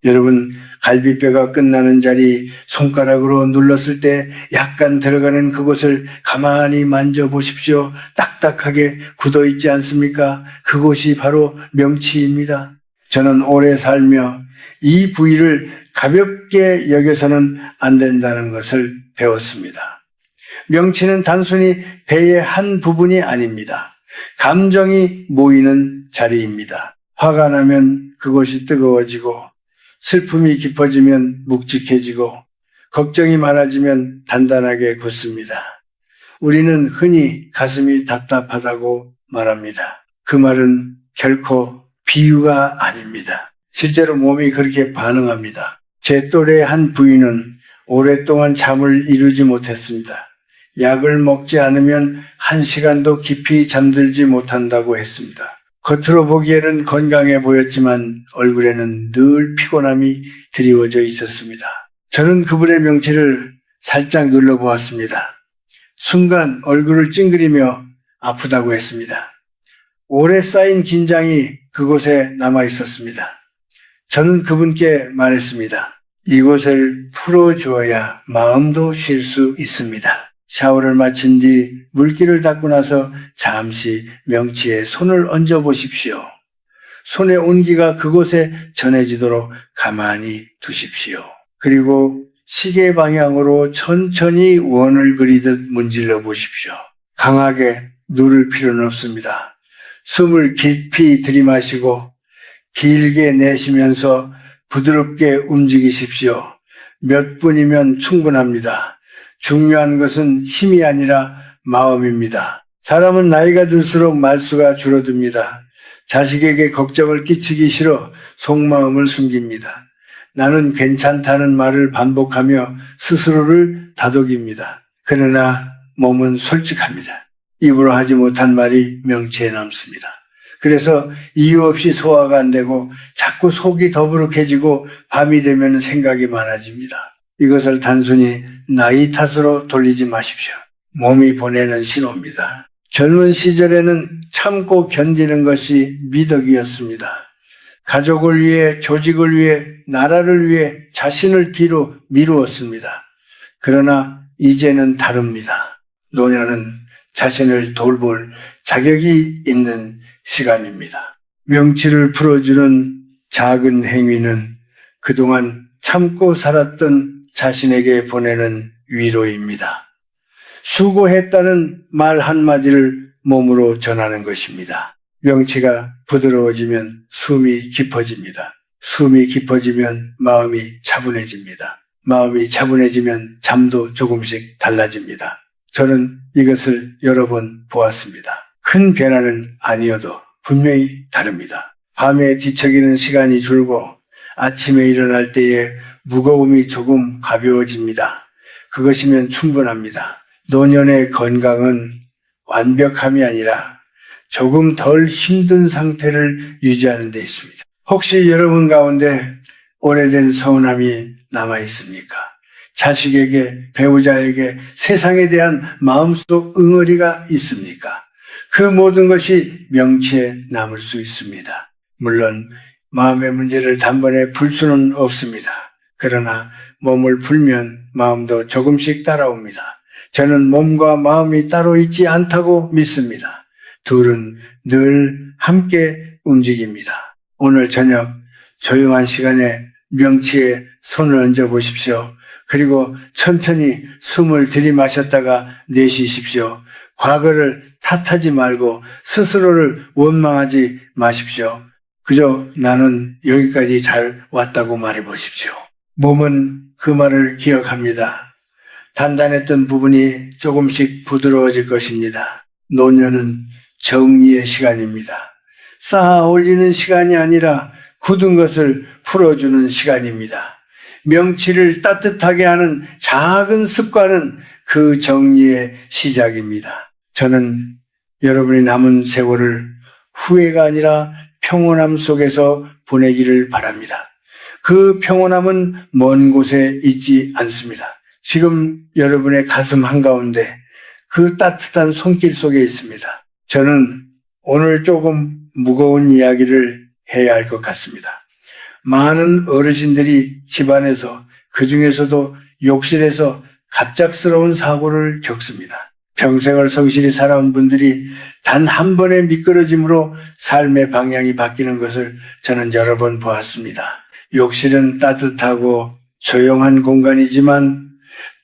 여러분, 갈비뼈가 끝나는 자리 손가락으로 눌렀을 때 약간 들어가는 그곳을 가만히 만져보십시오. 딱딱하게 굳어있지 않습니까? 그곳이 바로 명치입니다. 저는 오래 살며 이 부위를 가볍게 여겨서는 안 된다는 것을 배웠습니다. 명치는 단순히 배의 한 부분이 아닙니다. 감정이 모이는 자리입니다. 화가 나면 그곳이 뜨거워지고 슬픔이 깊어지면 묵직해지고 걱정이 많아지면 단단하게 굳습니다. 우리는 흔히 가슴이 답답하다고 말합니다. 그 말은 결코 비유가 아닙니다. 실제로 몸이 그렇게 반응합니다. 제 또래 한 부인은 오랫동안 잠을 이루지 못했습니다. 약을 먹지 않으면 1시간도 깊이 잠들지 못한다고 했습니다. 겉으로 보기에는 건강해 보였지만 얼굴에는 늘 피곤함이 드리워져 있었습니다. 저는 그분의 명치를 살짝 눌러보았습니다. 순간 얼굴을 찡그리며 아프다고 했습니다. 오래 쌓인 긴장이 그곳에 남아 있었습니다. 저는 그분께 말했습니다. 이곳을 풀어주어야 마음도 쉴 수 있습니다. 샤워를 마친 뒤 물기를 닦고 나서 잠시 명치에 손을 얹어 보십시오. 손의 온기가 그곳에 전해지도록 가만히 두십시오. 그리고 시계 방향으로 천천히 원을 그리듯 문질러 보십시오. 강하게 누를 필요는 없습니다. 숨을 깊이 들이마시고 길게 내쉬면서 부드럽게 움직이십시오. 몇 분이면 충분합니다. 중요한 것은 힘이 아니라 마음입니다. 사람은 나이가 들수록 말수가 줄어듭니다. 자식에게 걱정을 끼치기 싫어 속마음을 숨깁니다. 나는 괜찮다는 말을 반복하며 스스로를 다독입니다. 그러나 몸은 솔직합니다. 입으로 하지 못한 말이 명치에 남습니다. 그래서 이유 없이 소화가 안 되고 자꾸 속이 더부룩해지고 밤이 되면 생각이 많아집니다. 이것을 단순히 나이 탓으로 돌리지 마십시오. 몸이 보내는 신호입니다. 젊은 시절에는 참고 견디는 것이 미덕이었습니다. 가족을 위해, 조직을 위해, 나라를 위해 자신을 뒤로 미루었습니다. 그러나 이제는 다릅니다. 노년은 자신을 돌볼 자격이 있는 시간입니다. 명치를 풀어주는 작은 행위는 그동안 참고 살았던 자신에게 보내는 위로입니다. 수고했다는 말 한마디를 몸으로 전하는 것입니다. 명치가 부드러워지면 숨이 깊어집니다. 숨이 깊어지면 마음이 차분해집니다. 마음이 차분해지면 잠도 조금씩 달라집니다. 저는 이것을 여러 번 보았습니다. 큰 변화는 아니어도 분명히 다릅니다. 밤에 뒤척이는 시간이 줄고 아침에 일어날 때에 무거움이 조금 가벼워집니다. 그것이면 충분합니다. 노년의 건강은 완벽함이 아니라 조금 덜 힘든 상태를 유지하는 데 있습니다. 혹시 여러분 가운데 오래된 서운함이 남아 있습니까? 자식에게, 배우자에게, 세상에 대한 마음속 응어리가 있습니까? 그 모든 것이 명치에 남을 수 있습니다. 물론 마음의 문제를 단번에 풀 수는 없습니다. 그러나 몸을 풀면 마음도 조금씩 따라옵니다. 저는 몸과 마음이 따로 있지 않다고 믿습니다. 둘은 늘 함께 움직입니다. 오늘 저녁 조용한 시간에 명치에 손을 얹어 보십시오. 그리고 천천히 숨을 들이마셨다가 내쉬십시오. 과거를 탓하지 말고 스스로를 원망하지 마십시오. 그저 나는 여기까지 잘 왔다고 말해 보십시오. 몸은 그 말을 기억합니다. 단단했던 부분이 조금씩 부드러워질 것입니다. 노년은 정리의 시간입니다. 쌓아 올리는 시간이 아니라 굳은 것을 풀어주는 시간입니다. 명치를 따뜻하게 하는 작은 습관은 그 정리의 시작입니다. 저는 여러분이 남은 세월을 후회가 아니라 평온함 속에서 보내기를 바랍니다. 그 평온함은 먼 곳에 있지 않습니다. 지금 여러분의 가슴 한가운데 그 따뜻한 손길 속에 있습니다. 저는 오늘 조금 무거운 이야기를 해야 할 것 같습니다. 많은 어르신들이 집안에서, 그 중에서도 욕실에서 갑작스러운 사고를 겪습니다. 평생을 성실히 살아온 분들이 단 한 번의 미끄러짐으로 삶의 방향이 바뀌는 것을 저는 여러 번 보았습니다. 욕실은 따뜻하고 조용한 공간이지만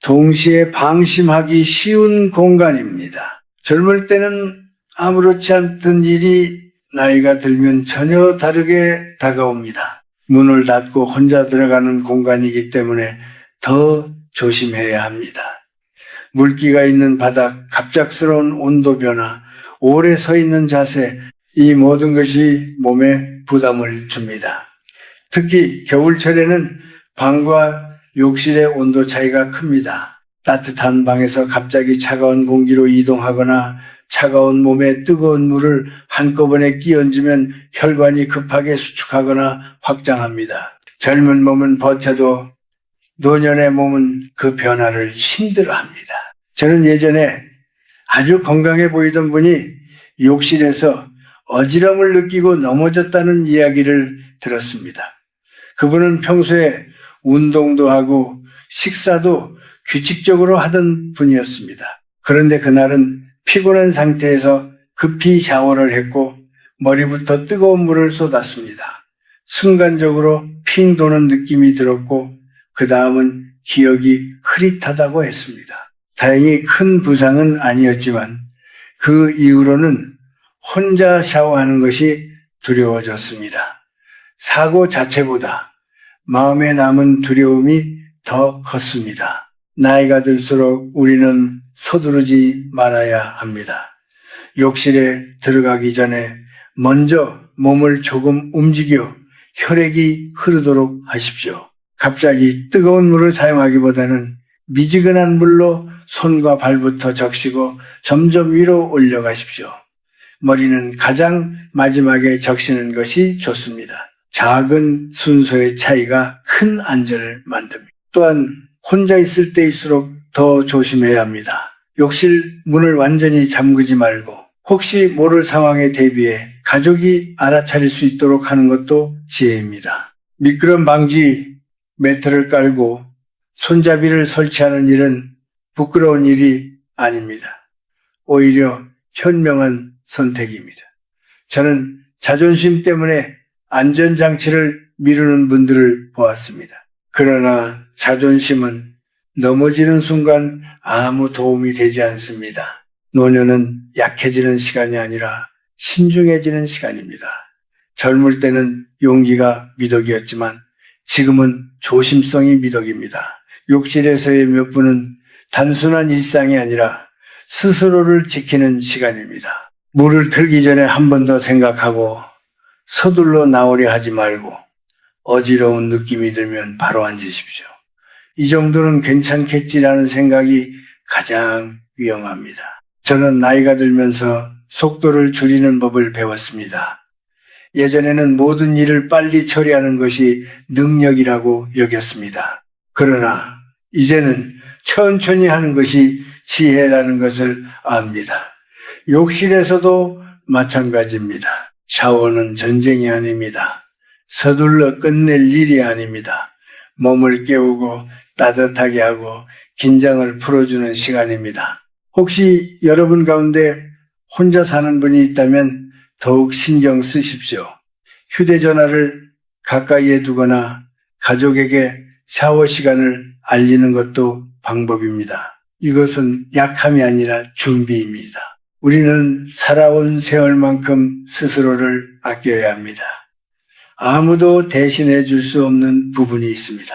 동시에 방심하기 쉬운 공간입니다. 젊을 때는 아무렇지 않던 일이 나이가 들면 전혀 다르게 다가옵니다. 문을 닫고 혼자 들어가는 공간이기 때문에 더 조심해야 합니다. 물기가 있는 바닥, 갑작스러운 온도 변화, 오래 서 있는 자세, 이 모든 것이 몸에 부담을 줍니다. 특히 겨울철에는 방과 욕실의 온도 차이가 큽니다. 따뜻한 방에서 갑자기 차가운 공기로 이동하거나 차가운 몸에 뜨거운 물을 한꺼번에 끼얹으면 혈관이 급하게 수축하거나 확장합니다. 젊은 몸은 버텨도 노년의 몸은 그 변화를 힘들어합니다. 저는 예전에 아주 건강해 보이던 분이 욕실에서 어지럼을 느끼고 넘어졌다는 이야기를 들었습니다. 그분은 평소에 운동도 하고 식사도 규칙적으로 하던 분이었습니다. 그런데 그날은 피곤한 상태에서 급히 샤워를 했고 머리부터 뜨거운 물을 쏟았습니다. 순간적으로 핑 도는 느낌이 들었고 그 다음은 기억이 흐릿하다고 했습니다. 다행히 큰 부상은 아니었지만 그 이후로는 혼자 샤워하는 것이 두려워졌습니다. 사고 자체보다 마음에 남은 두려움이 더 컸습니다. 나이가 들수록 우리는 서두르지 말아야 합니다. 욕실에 들어가기 전에 먼저 몸을 조금 움직여 혈액이 흐르도록 하십시오. 갑자기 뜨거운 물을 사용하기보다는 미지근한 물로 손과 발부터 적시고 점점 위로 올려가십시오. 머리는 가장 마지막에 적시는 것이 좋습니다. 작은 순서의 차이가 큰 안전을 만듭니다. 또한 혼자 있을 때일수록 더 조심해야 합니다. 욕실 문을 완전히 잠그지 말고 혹시 모를 상황에 대비해 가족이 알아차릴 수 있도록 하는 것도 지혜입니다. 미끄럼 방지 매트를 깔고 손잡이를 설치하는 일은 부끄러운 일이 아닙니다. 오히려 현명한 선택입니다. 저는 자존심 때문에 안전장치를 미루는 분들을 보았습니다. 그러나 자존심은 넘어지는 순간 아무 도움이 되지 않습니다. 노년은 약해지는 시간이 아니라 신중해지는 시간입니다. 젊을 때는 용기가 미덕이었지만 지금은 조심성이 미덕입니다. 욕실에서의 몇 분은 단순한 일상이 아니라 스스로를 지키는 시간입니다. 물을 틀기 전에 한 번 더 생각하고 서둘러 나오려 하지 말고 어지러운 느낌이 들면 바로 앉으십시오. 이 정도는 괜찮겠지라는 생각이 가장 위험합니다. 저는 나이가 들면서 속도를 줄이는 법을 배웠습니다. 예전에는 모든 일을 빨리 처리하는 것이 능력이라고 여겼습니다. 그러나 이제는 천천히 하는 것이 지혜라는 것을 압니다. 욕실에서도 마찬가지입니다. 샤워는 전쟁이 아닙니다. 서둘러 끝낼 일이 아닙니다. 몸을 깨우고 따뜻하게 하고 긴장을 풀어주는 시간입니다. 혹시 여러분 가운데 혼자 사는 분이 있다면 더욱 신경 쓰십시오. 휴대전화를 가까이에 두거나 가족에게 샤워 시간을 알리는 것도 방법입니다. 이것은 약함이 아니라 준비입니다. 우리는 살아온 세월만큼 스스로를 아껴야 합니다. 아무도 대신해 줄 수 없는 부분이 있습니다.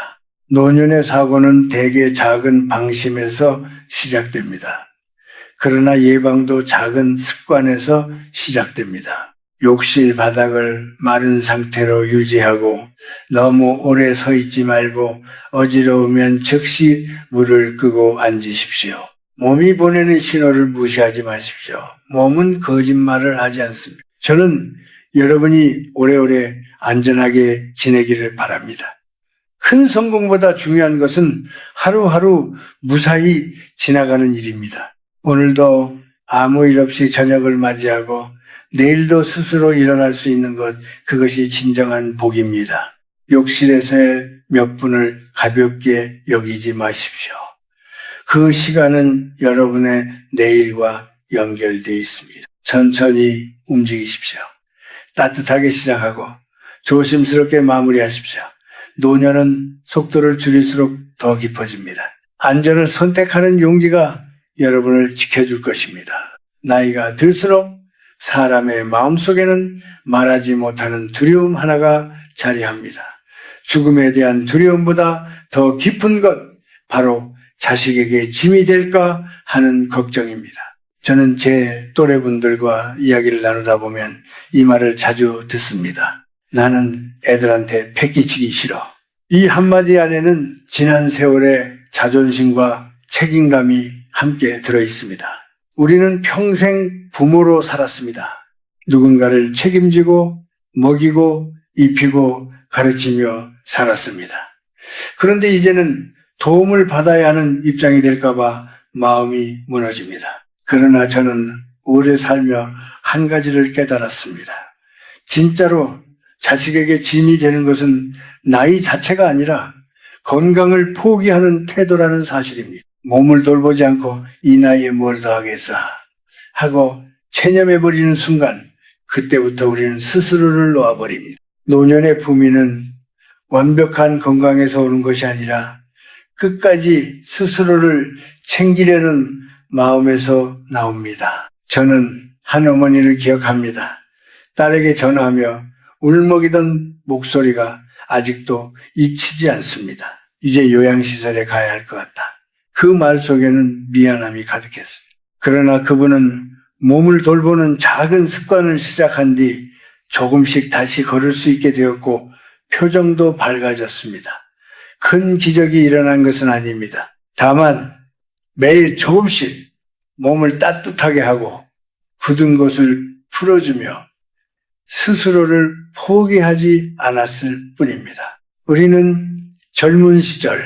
노년의 사고는 대개 작은 방심에서 시작됩니다. 그러나 예방도 작은 습관에서 시작됩니다. 욕실 바닥을 마른 상태로 유지하고 너무 오래 서 있지 말고 어지러우면 즉시 물을 끄고 앉으십시오. 몸이 보내는 신호를 무시하지 마십시오. 몸은 거짓말을 하지 않습니다. 저는 여러분이 오래오래 안전하게 지내기를 바랍니다. 큰 성공보다 중요한 것은 하루하루 무사히 지나가는 일입니다. 오늘도 아무 일 없이 저녁을 맞이하고 내일도 스스로 일어날 수 있는 것, 그것이 진정한 복입니다. 욕실에서의 몇 분을 가볍게 여기지 마십시오. 그 시간은 여러분의 내일과 연결되어 있습니다. 천천히 움직이십시오. 따뜻하게 시작하고 조심스럽게 마무리하십시오. 노년은 속도를 줄일수록 더 깊어집니다. 안전을 선택하는 용기가 여러분을 지켜줄 것입니다. 나이가 들수록 사람의 마음속에는 말하지 못하는 두려움 하나가 자리합니다. 죽음에 대한 두려움보다 더 깊은 것, 바로 자식에게 짐이 될까 하는 걱정입니다. 저는 제 또래분들과 이야기를 나누다 보면 이 말을 자주 듣습니다. 나는 애들한테 패기치기 싫어. 이 한마디 안에는 지난 세월의 자존심과 책임감이 함께 들어 있습니다. 우리는 평생 부모로 살았습니다. 누군가를 책임지고 먹이고 입히고 가르치며 살았습니다. 그런데 이제는 도움을 받아야 하는 입장이 될까봐 마음이 무너집니다. 그러나 저는 오래 살며 한 가지를 깨달았습니다. 진짜로 자식에게 짐이 되는 것은 나이 자체가 아니라 건강을 포기하는 태도라는 사실입니다. 몸을 돌보지 않고 이 나이에 뭘 더 하겠어 하고 체념해버리는 순간 그때부터 우리는 스스로를 놓아버립니다. 노년의 부미는 완벽한 건강에서 오는 것이 아니라 끝까지 스스로를 챙기려는 마음에서 나옵니다. 저는 한 어머니를 기억합니다. 딸에게 전화하며 울먹이던 목소리가 아직도 잊히지 않습니다. 이제 요양시설에 가야 할 것 같다. 그 말 속에는 미안함이 가득했습니다. 그러나 그분은 몸을 돌보는 작은 습관을 시작한 뒤 조금씩 다시 걸을 수 있게 되었고 표정도 밝아졌습니다. 큰 기적이 일어난 것은 아닙니다. 다만 매일 조금씩 몸을 따뜻하게 하고 굳은 것을 풀어주며 스스로를 포기하지 않았을 뿐입니다. 우리는 젊은 시절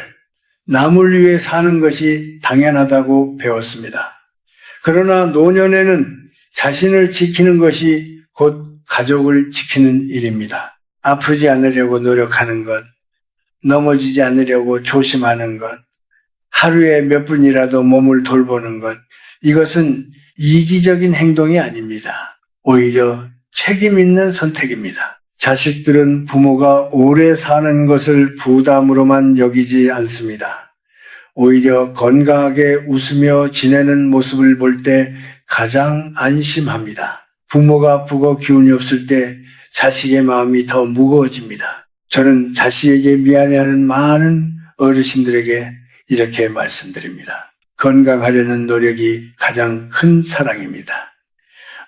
남을 위해 사는 것이 당연하다고 배웠습니다. 그러나 노년에는 자신을 지키는 것이 곧 가족을 지키는 일입니다. 아프지 않으려고 노력하는 것, 넘어지지 않으려고 조심하는 것, 하루에 몇 분이라도 몸을 돌보는 것, 이것은 이기적인 행동이 아닙니다. 오히려 책임 있는 선택입니다. 자식들은 부모가 오래 사는 것을 부담으로만 여기지 않습니다. 오히려 건강하게 웃으며 지내는 모습을 볼 때 가장 안심합니다. 부모가 아프고 기운이 없을 때 자식의 마음이 더 무거워집니다. 저는 자식에게 미안해하는 많은 어르신들에게 이렇게 말씀드립니다. 건강하려는 노력이 가장 큰 사랑입니다.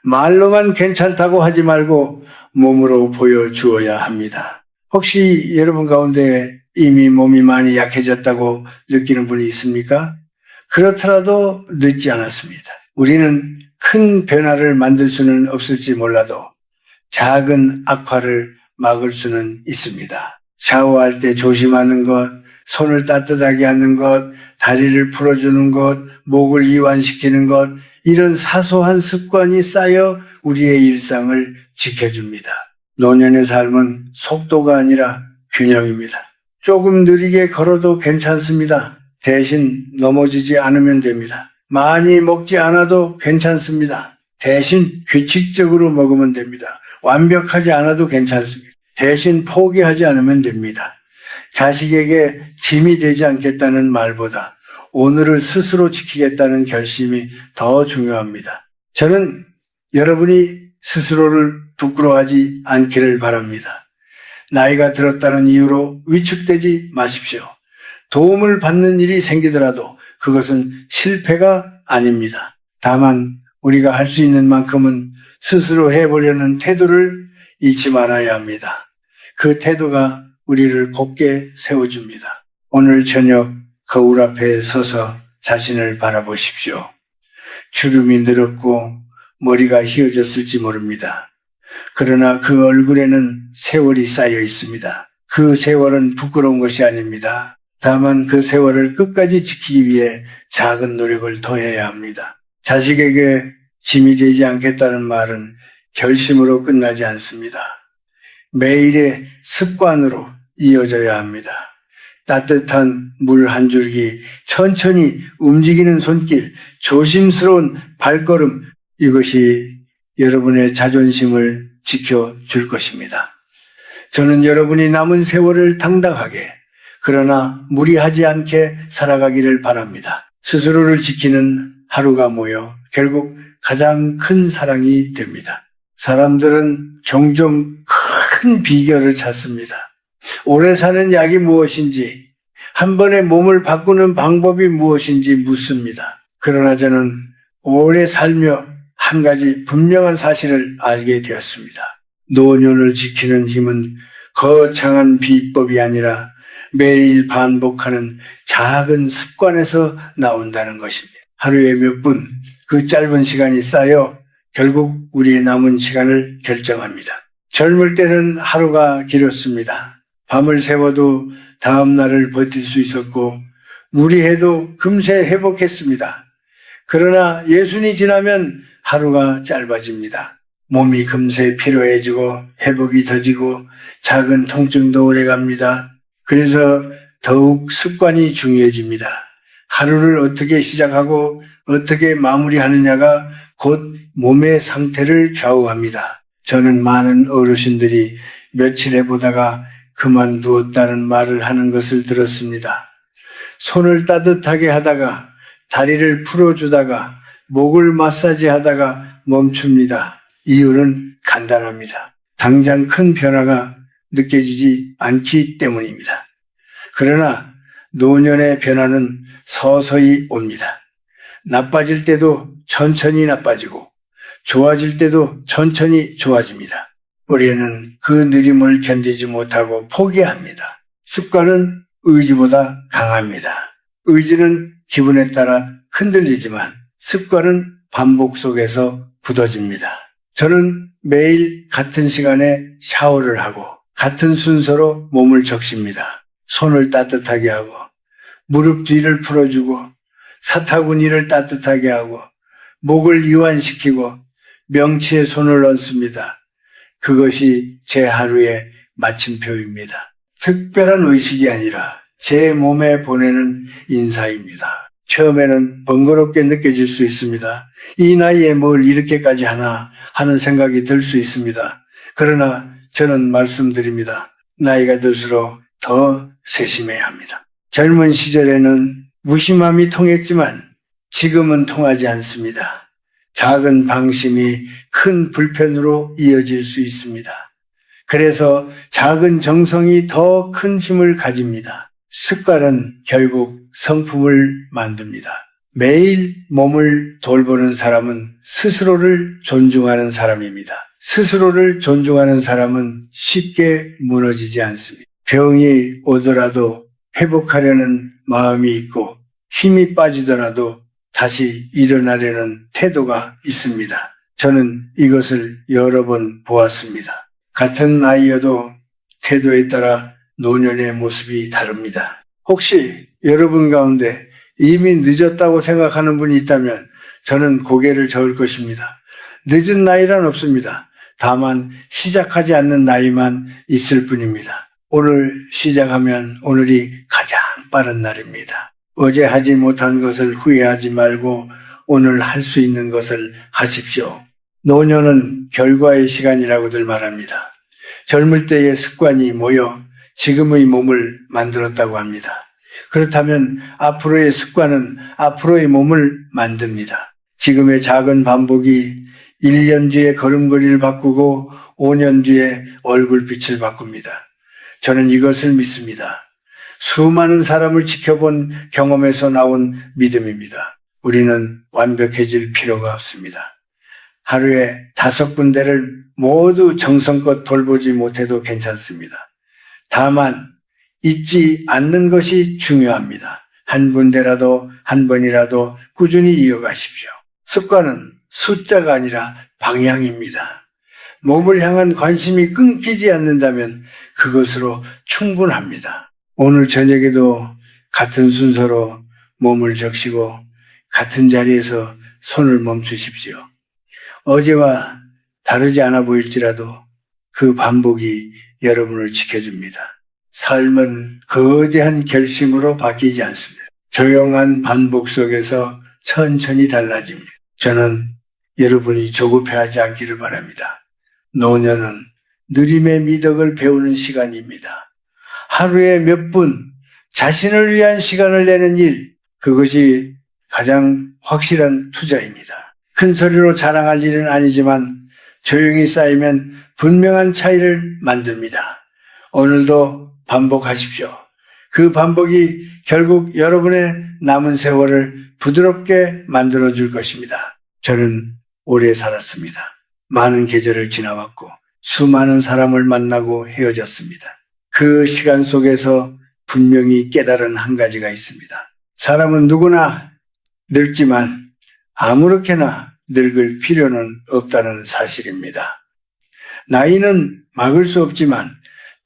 말로만 괜찮다고 하지 말고 몸으로 보여주어야 합니다. 혹시 여러분 가운데 이미 몸이 많이 약해졌다고 느끼는 분이 있습니까? 그렇더라도 늦지 않았습니다. 우리는 큰 변화를 만들 수는 없을지 몰라도 작은 악화를 막을 수는 있습니다. 샤워할 때 조심하는 것, 손을 따뜻하게 하는 것, 다리를 풀어주는 것, 목을 이완시키는 것, 이런 사소한 습관이 쌓여 우리의 일상을 지켜줍니다. 노년의 삶은 속도가 아니라 균형입니다. 조금 느리게 걸어도 괜찮습니다. 대신 넘어지지 않으면 됩니다. 많이 먹지 않아도 괜찮습니다. 대신 규칙적으로 먹으면 됩니다. 완벽하지 않아도 괜찮습니다. 대신 포기하지 않으면 됩니다. 자식에게 짐이 되지 않겠다는 말보다 오늘을 스스로 지키겠다는 결심이 더 중요합니다. 저는 여러분이 스스로를 부끄러워하지 않기를 바랍니다. 나이가 들었다는 이유로 위축되지 마십시오. 도움을 받는 일이 생기더라도 그것은 실패가 아닙니다. 다만 우리가 할 수 있는 만큼은 스스로 해보려는 태도를 잊지 말아야 합니다. 그 태도가 우리를 곧게 세워줍니다. 오늘 저녁 거울 앞에 서서 자신을 바라보십시오. 주름이 늘었고 머리가 휘어졌을지 모릅니다. 그러나 그 얼굴에는 세월이 쌓여 있습니다. 그 세월은 부끄러운 것이 아닙니다. 다만 그 세월을 끝까지 지키기 위해 작은 노력을 더해야 합니다. 자식에게 짐이 되지 않겠다는 말은 결심으로 끝나지 않습니다. 매일의 습관으로 이어져야 합니다. 따뜻한 물 한 줄기, 천천히 움직이는 손길, 조심스러운 발걸음, 이것이 여러분의 자존심을 지켜줄 것입니다. 저는 여러분이 남은 세월을 당당하게, 그러나 무리하지 않게 살아가기를 바랍니다. 스스로를 지키는 하루가 모여 결국 가장 큰 사랑이 됩니다. 사람들은 종종 큰 비결을 찾습니다. 오래 사는 약이 무엇인지, 한 번에 몸을 바꾸는 방법이 무엇인지 묻습니다. 그러나 저는 오래 살며 한 가지 분명한 사실을 알게 되었습니다. 노년을 지키는 힘은 거창한 비법이 아니라 매일 반복하는 작은 습관에서 나온다는 것입니다. 하루에 몇 분, 그 짧은 시간이 쌓여 결국 우리의 남은 시간을 결정합니다. 젊을 때는 하루가 길었습니다. 밤을 새워도 다음 날을 버틸 수 있었고 무리해도 금세 회복했습니다. 그러나 예순이 지나면 하루가 짧아집니다. 몸이 금세 피로해지고 회복이 더디고 작은 통증도 오래갑니다. 그래서 더욱 습관이 중요해집니다. 하루를 어떻게 시작하고 어떻게 마무리하느냐가 곧 몸의 상태를 좌우합니다. 저는 많은 어르신들이 며칠 해보다가 그만두었다는 말을 하는 것을 들었습니다. 손을 따뜻하게 하다가 다리를 풀어주다가 목을 마사지하다가 멈춥니다. 이유는 간단합니다. 당장 큰 변화가 느껴지지 않기 때문입니다. 그러나 노년의 변화는 서서히 옵니다. 나빠질 때도 천천히 나빠지고 좋아질 때도 천천히 좋아집니다. 우리는 그 느림을 견디지 못하고 포기합니다. 습관은 의지보다 강합니다. 의지는 기분에 따라 흔들리지만 습관은 반복 속에서 굳어집니다. 저는 매일 같은 시간에 샤워를 하고 같은 순서로 몸을 적십니다. 손을 따뜻하게 하고 무릎 뒤를 풀어주고 사타구니를 따뜻하게 하고 목을 이완시키고 명치에 손을 얹습니다. 그것이 제 하루의 마침표입니다. 특별한 의식이 아니라 제 몸에 보내는 인사입니다. 처음에는 번거롭게 느껴질 수 있습니다. 이 나이에 뭘 이렇게까지 하나 하는 생각이 들 수 있습니다. 그러나 저는 말씀드립니다. 나이가 들수록 더 세심해야 합니다. 젊은 시절에는 무심함이 통했지만 지금은 통하지 않습니다. 작은 방심이 큰 불편으로 이어질 수 있습니다. 그래서 작은 정성이 더 큰 힘을 가집니다. 습관은 결국 성품을 만듭니다. 매일 몸을 돌보는 사람은 스스로를 존중하는 사람입니다. 스스로를 존중하는 사람은 쉽게 무너지지 않습니다. 병이 오더라도 회복하려는 마음이 있고 힘이 빠지더라도 다시 일어나려는 태도가 있습니다. 저는 이것을 여러 번 보았습니다. 같은 나이여도 태도에 따라 노년의 모습이 다릅니다. 혹시 여러분 가운데 이미 늦었다고 생각하는 분이 있다면 저는 고개를 저을 것입니다. 늦은 나이란 없습니다. 다만 시작하지 않는 나이만 있을 뿐입니다. 오늘 시작하면 오늘이 가장 빠른 날입니다. 어제 하지 못한 것을 후회하지 말고 오늘 할 수 있는 것을 하십시오. 노년은 결과의 시간이라고들 말합니다. 젊을 때의 습관이 모여 지금의 몸을 만들었다고 합니다. 그렇다면 앞으로의 습관은 앞으로의 몸을 만듭니다. 지금의 작은 반복이 1년 뒤에 걸음걸이를 바꾸고 5년 뒤에 얼굴빛을 바꿉니다. 저는 이것을 믿습니다. 수많은 사람을 지켜본 경험에서 나온 믿음입니다. 우리는 완벽해질 필요가 없습니다. 하루에 5군데를 모두 정성껏 돌보지 못해도 괜찮습니다. 다만 잊지 않는 것이 중요합니다. 한 군데라도 한 번이라도 꾸준히 이어가십시오. 습관은 숫자가 아니라 방향입니다. 몸을 향한 관심이 끊기지 않는다면 그것으로 충분합니다. 오늘 저녁에도 같은 순서로 몸을 적시고 같은 자리에서 손을 멈추십시오. 어제와 다르지 않아 보일지라도 그 반복이 여러분을 지켜줍니다. 삶은 거대한 결심으로 바뀌지 않습니다. 조용한 반복 속에서 천천히 달라집니다. 저는 여러분이 조급해하지 않기를 바랍니다. 노년은 느림의 미덕을 배우는 시간입니다. 하루에 몇 분 자신을 위한 시간을 내는 일, 그것이 가장 확실한 투자입니다. 큰 소리로 자랑할 일은 아니지만 조용히 쌓이면 분명한 차이를 만듭니다. 오늘도 반복하십시오. 그 반복이 결국 여러분의 남은 세월을 부드럽게 만들어줄 것입니다. 저는 오래 살았습니다. 많은 계절을 지나왔고 수많은 사람을 만나고 헤어졌습니다. 그 시간 속에서 분명히 깨달은 한 가지가 있습니다. 사람은 누구나 늙지만 아무렇게나 늙을 필요는 없다는 사실입니다. 나이는 막을 수 없지만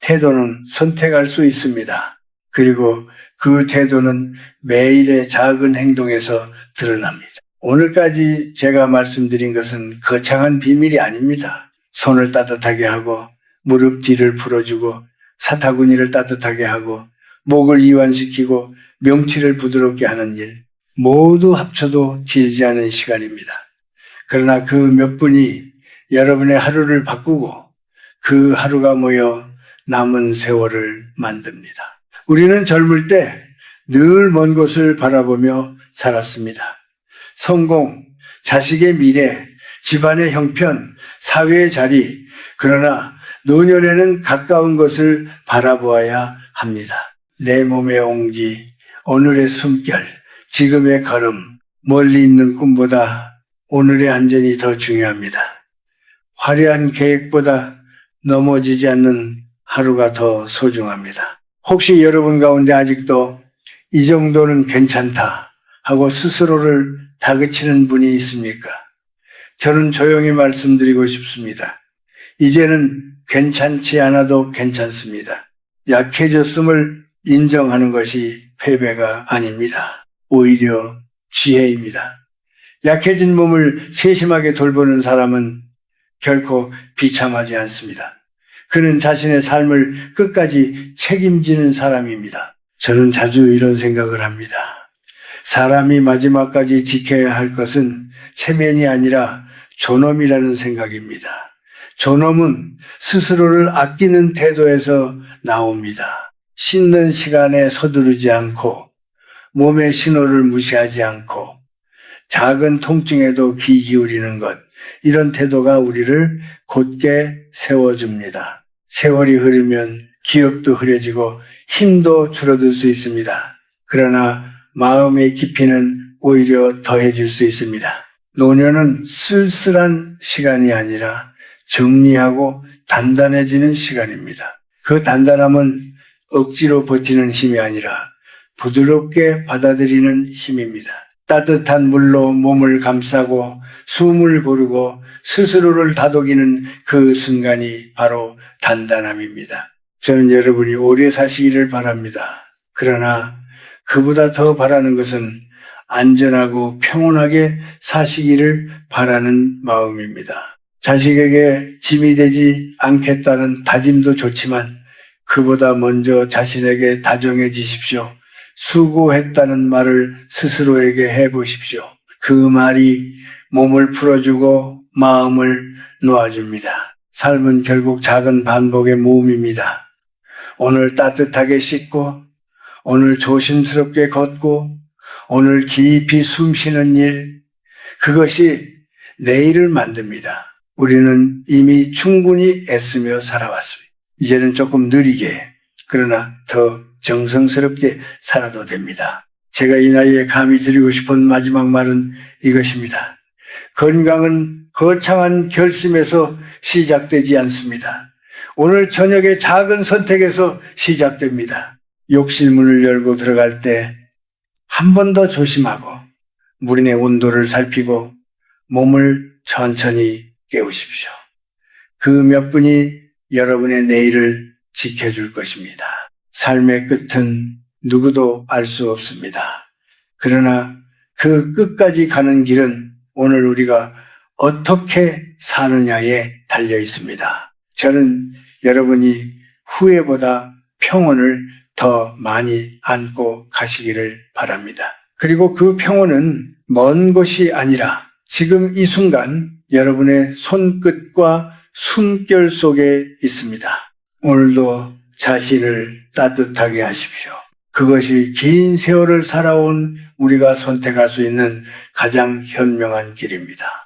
태도는 선택할 수 있습니다. 그리고 그 태도는 매일의 작은 행동에서 드러납니다. 오늘까지 제가 말씀드린 것은 거창한 비밀이 아닙니다. 손을 따뜻하게 하고 무릎 뒤를 풀어주고 사타구니를 따뜻하게 하고 목을 이완시키고 명치를 부드럽게 하는 일, 모두 합쳐도 길지 않은 시간입니다. 그러나 그 몇 분이 여러분의 하루를 바꾸고 그 하루가 모여 남은 세월을 만듭니다. 우리는 젊을 때 늘 먼 곳을 바라보며 살았습니다. 성공, 자식의 미래, 집안의 형편, 사회의 자리, 그러나 노년에는 가까운 것을 바라보아야 합니다. 내 몸의 온기, 오늘의 숨결, 지금의 걸음, 멀리 있는 꿈보다 오늘의 안전이 더 중요합니다. 화려한 계획보다 넘어지지 않는 하루가 더 소중합니다. 혹시 여러분 가운데 아직도 이 정도는 괜찮다 하고 스스로를 다그치는 분이 있습니까? 저는 조용히 말씀드리고 싶습니다. 이제는 괜찮지 않아도 괜찮습니다. 약해졌음을 인정하는 것이 패배가 아닙니다. 오히려 지혜입니다. 약해진 몸을 세심하게 돌보는 사람은 결코 비참하지 않습니다. 그는 자신의 삶을 끝까지 책임지는 사람입니다. 저는 자주 이런 생각을 합니다. 사람이 마지막까지 지켜야 할 것은 체면이 아니라 존엄이라는 생각입니다. 존엄은 스스로를 아끼는 태도에서 나옵니다. 씻는 시간에 서두르지 않고 몸의 신호를 무시하지 않고 작은 통증에도 귀 기울이는 것, 이런 태도가 우리를 곧게 세워줍니다. 세월이 흐르면 기억도 흐려지고 힘도 줄어들 수 있습니다. 그러나 마음의 깊이는 오히려 더해질 수 있습니다. 노년은 쓸쓸한 시간이 아니라 정리하고 단단해지는 시간입니다. 그 단단함은 억지로 버티는 힘이 아니라 부드럽게 받아들이는 힘입니다. 따뜻한 물로 몸을 감싸고 숨을 고르고 스스로를 다독이는 그 순간이 바로 단단함입니다. 저는 여러분이 오래 사시기를 바랍니다. 그러나 그보다 더 바라는 것은 안전하고 평온하게 사시기를 바라는 마음입니다. 자식에게 짐이 되지 않겠다는 다짐도 좋지만 그보다 먼저 자신에게 다정해지십시오. 수고했다는 말을 스스로에게 해보십시오. 그 말이 몸을 풀어주고 마음을 놓아줍니다. 삶은 결국 작은 반복의 모험입니다. 오늘 따뜻하게 씻고, 오늘 조심스럽게 걷고, 오늘 깊이 숨 쉬는 일, 그것이 내일을 만듭니다. 우리는 이미 충분히 애쓰며 살아왔습니다. 이제는 조금 느리게, 그러나 더 정성스럽게 살아도 됩니다. 제가 이 나이에 감히 드리고 싶은 마지막 말은 이것입니다. 건강은 거창한 결심에서 시작되지 않습니다. 오늘 저녁의 작은 선택에서 시작됩니다. 욕실 문을 열고 들어갈 때 한 번 더 조심하고 물의 온도를 살피고 몸을 천천히 깨우십시오. 그 몇 분이 여러분의 내일을 지켜줄 것입니다. 삶의 끝은 누구도 알 수 없습니다. 그러나 그 끝까지 가는 길은 오늘 우리가 어떻게 사느냐에 달려 있습니다. 저는 여러분이 후회보다 평온을 더 많이 안고 가시기를 바랍니다. 그리고 그 평온은 먼 곳이 아니라 지금 이 순간 여러분의 손끝과 숨결 속에 있습니다. 오늘도 자신을 따뜻하게 하십시오. 그것이 긴 세월을 살아온 우리가 선택할 수 있는 가장 현명한 길입니다.